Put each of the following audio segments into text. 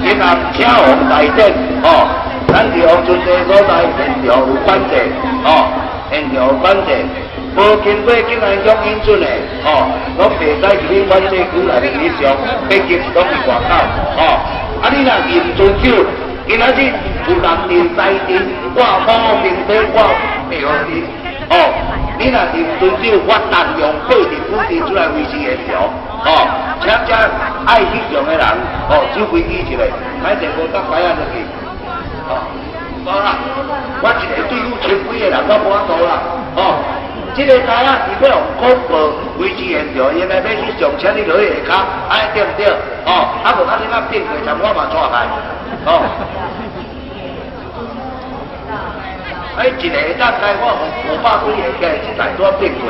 今南车王大典哦，咱伫黄村这所在现场有管制哦，现场有管制，无经过今南乡引准的哦，拢袂使入去管制区内面以上，毕竟拢是外口哦。啊，你若饮醉酒，今仔日有人伫在地挂毛并且挂庙的哦，你若饮醉酒，我单用8日5日出来维持现场哦。请遮爱翕相的人，哦，手机举起来，歹势无当摆啊落去，哦，无啦，我一个队伍千几个人都无法度啦，哦，这个台啊，是要用广播维持现场，原来要去上，请你落去下骹，哎对不对？哦，啊无啊你那变过站我嘛带来，哦，哎一个下当开我500几个计，一台多变过。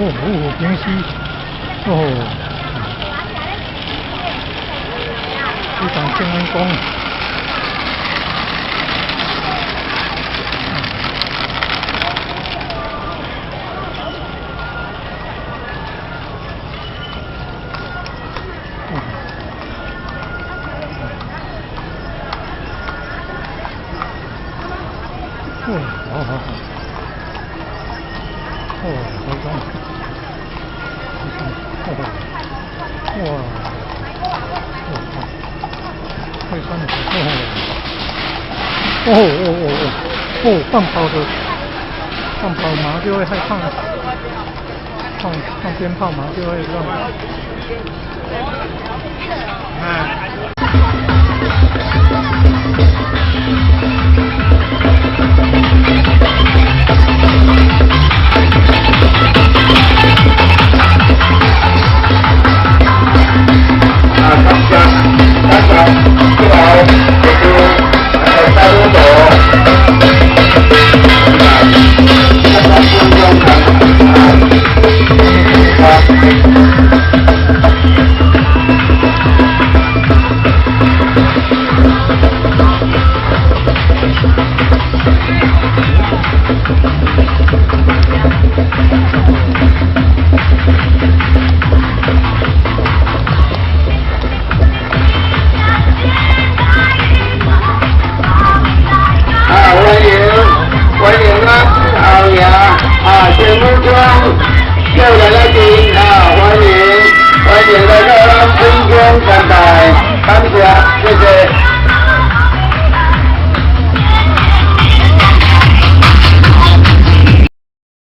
哦，平时哦，非常健康。好好好。哦，好重。哇，哇，快上来！放炮马就会害怕，放鞭炮马就会乱。欢迎来到春天电台，感谢。